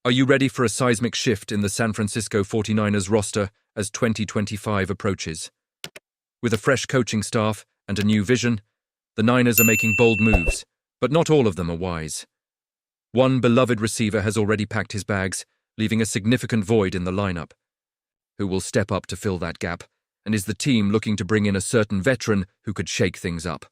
Are you ready for a seismic shift in the San Francisco 49ers roster as 2025 approaches? With a fresh coaching staff and a new vision, the Niners are making bold moves, but not all of them are wise. One beloved receiver has already packed his bags, leaving a significant void in the lineup. Who will step up to fill that gap, and is the team looking to bring in a certain veteran who could shake things up?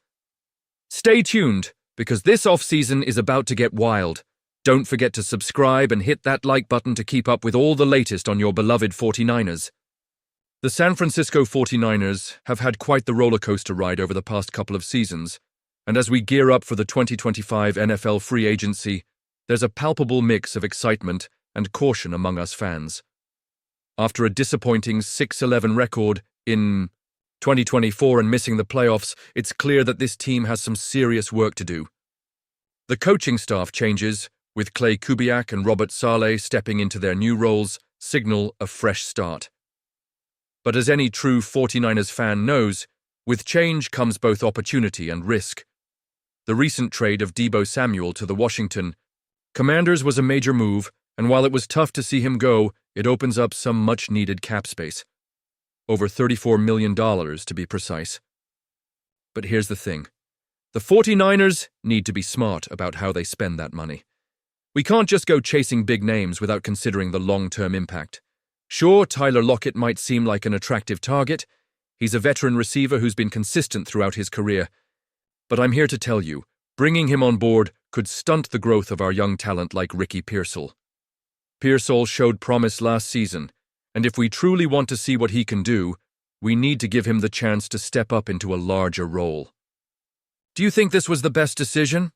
Stay tuned, because this offseason is about to get wild. Don't forget to subscribe and hit that like button to keep up with all the latest on your beloved 49ers. The San Francisco 49ers have had quite the roller coaster ride over the past couple of seasons, and as we gear up for the 2025 NFL free agency, there's a palpable mix of excitement and caution among us fans. After a disappointing 6-11 record in 2024 and missing the playoffs, it's clear that this team has some serious work to do. The coaching staff changes, with Clay Kubiak and Robert Saleh stepping into their new roles, signal a fresh start. But as any true 49ers fan knows, with change comes both opportunity and risk. The recent trade of Deebo Samuel to the Washington Commanders was a major move, and while it was tough to see him go, it opens up some much-needed cap space. Over $34 million, to be precise. But here's the thing. The 49ers need to be smart about how they spend that money. We can't just go chasing big names without considering the long-term impact. Sure, Tyler Lockett might seem like an attractive target. He's a veteran receiver who's been consistent throughout his career. But I'm here to tell you, bringing him on board could stunt the growth of our young talent like Ricky Pearsall. Pearsall showed promise last season, and if we truly want to see what he can do, we need to give him the chance to step up into a larger role. Do you think this was the best decision?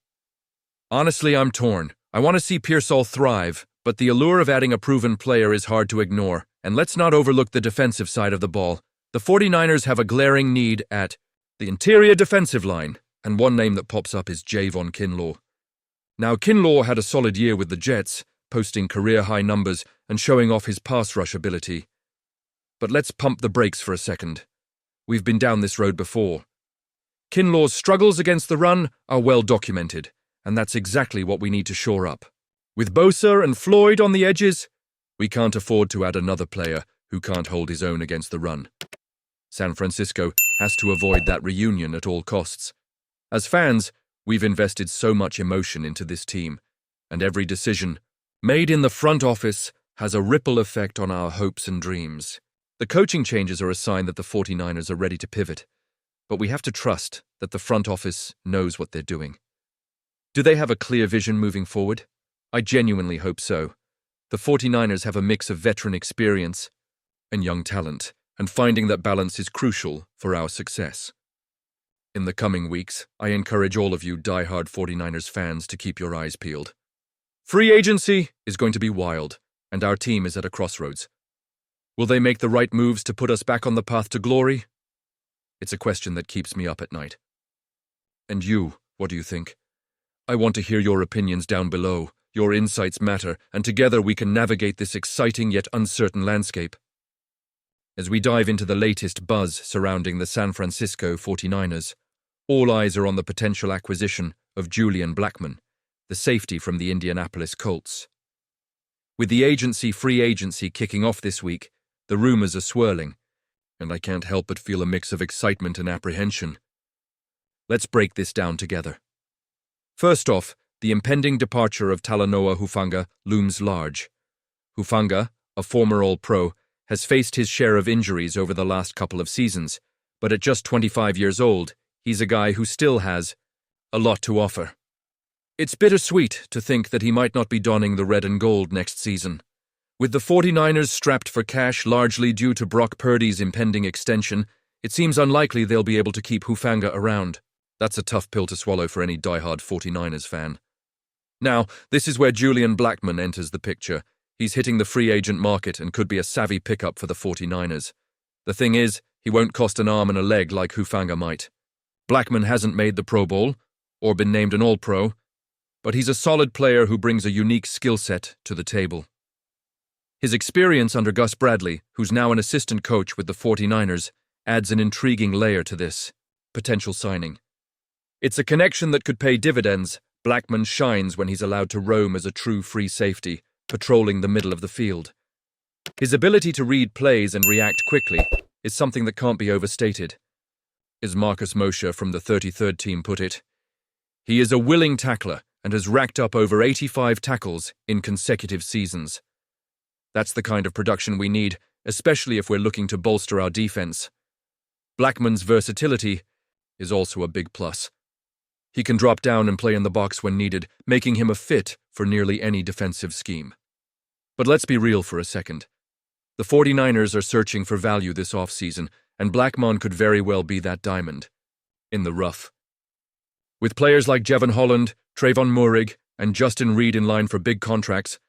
Honestly, I'm torn. I want to see Pearsall thrive, but the allure of adding a proven player is hard to ignore, and let's not overlook the defensive side of the ball. The 49ers have a glaring need at the interior defensive line, and one name that pops up is Javon Kinlaw. Now, Kinlaw had a solid year with the Jets, posting career-high numbers and showing off his pass rush ability. But let's pump the brakes for a second. We've been down this road before. Kinlaw's struggles against the run are well documented, and that's exactly what we need to shore up. With Bosa and Floyd on the edges, we can't afford to add another player who can't hold his own against the run. San Francisco has to avoid that reunion at all costs. As fans, we've invested so much emotion into this team, and every decision made in the front office has a ripple effect on our hopes and dreams. The coaching changes are a sign that the 49ers are ready to pivot, but we have to trust that the front office knows what they're doing. Do they have a clear vision moving forward? I genuinely hope so. The 49ers have a mix of veteran experience and young talent, and finding that balance is crucial for our success. In the coming weeks, I encourage all of you die-hard 49ers fans to keep your eyes peeled. Free agency is going to be wild, and our team is at a crossroads. Will they make the right moves to put us back on the path to glory? It's a question that keeps me up at night. And you, what do you think? I want to hear your opinions down below. Your insights matter, and together we can navigate this exciting yet uncertain landscape. As we dive into the latest buzz surrounding the San Francisco 49ers, all eyes are on the potential acquisition of Julian Blackmon, the safety from the Indianapolis Colts. With the free agency kicking off this week, the rumors are swirling, and I can't help but feel a mix of excitement and apprehension. Let's break this down together. First off, the impending departure of Talanoa Hufanga looms large. Hufanga, a former All-Pro, has faced his share of injuries over the last couple of seasons, but at just 25 years old, he's a guy who still has a lot to offer. It's bittersweet to think that he might not be donning the red and gold next season. With the 49ers strapped for cash largely due to Brock Purdy's impending extension, it seems unlikely they'll be able to keep Hufanga around. That's a tough pill to swallow for any diehard 49ers fan. Now, this is where Julian Blackmon enters the picture. He's hitting the free agent market and could be a savvy pickup for the 49ers. The thing is, he won't cost an arm and a leg like Hufanga might. Blackmon hasn't made the Pro Bowl, or been named an All-Pro, but he's a solid player who brings a unique skill set to the table. His experience under Gus Bradley, who's now an assistant coach with the 49ers, adds an intriguing layer to this potential signing. It's a connection that could pay dividends. Blackmon shines when he's allowed to roam as a true free safety, patrolling the middle of the field. His ability to read plays and react quickly is something that can't be overstated. As Marcus Mosher from the 33rd team put it, he is a willing tackler and has racked up over 85 tackles in consecutive seasons. That's the kind of production we need, especially if we're looking to bolster our defense. Blackman's versatility is also a big plus. He can drop down and play in the box when needed, making him a fit for nearly any defensive scheme. But let's be real for a second. The 49ers are searching for value this offseason, and Blackman could very well be that diamond in the rough. With players like Jevon Holland, Trayvon Moehrig, and Justin Reed in line for big contracts,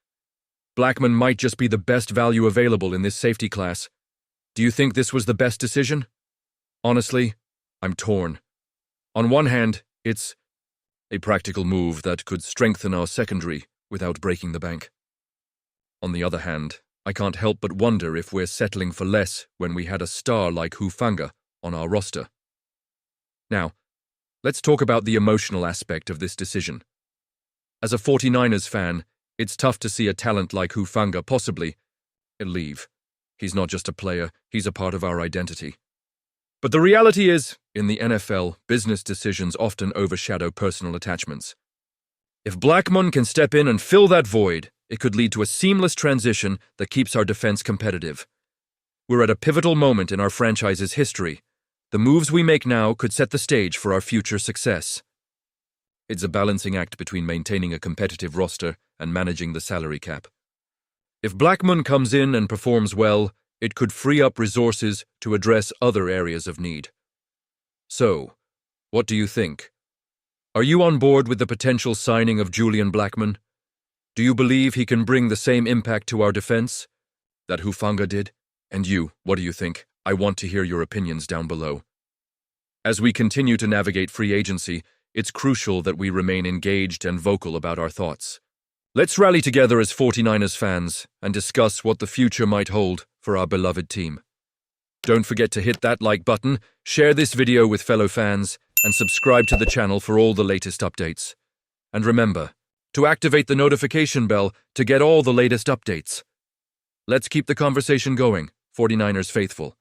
Blackman might just be the best value available in this safety class. Do you think this was the best decision? Honestly, I'm torn. On one hand, it's a practical move that could strengthen our secondary without breaking the bank. On the other hand, I can't help but wonder if we're settling for less when we had a star like Hufanga on our roster. Now, let's talk about the emotional aspect of this decision. As a 49ers fan, it's tough to see a talent like Hufanga possibly leave. He's not just a player, he's a part of our identity. But the reality is, in the NFL, business decisions often overshadow personal attachments. If Blackman can step in and fill that void, it could lead to a seamless transition that keeps our defense competitive. We're at a pivotal moment in our franchise's history. The moves we make now could set the stage for our future success. It's a balancing act between maintaining a competitive roster and managing the salary cap. If Blackman comes in and performs well, it could free up resources to address other areas of need. So, what do you think? Are you on board with the potential signing of Julian Blackman? Do you believe he can bring the same impact to our defense that Hufanga did? And you, what do you think? I want to hear your opinions down below. As we continue to navigate free agency, it's crucial that we remain engaged and vocal about our thoughts. Let's rally together as 49ers fans and discuss what the future might hold for our beloved team. Don't forget to hit that like button, share this video with fellow fans, and subscribe to the channel for all the latest updates. And remember, to activate the notification bell to get all the latest updates. Let's keep the conversation going, 49ers faithful.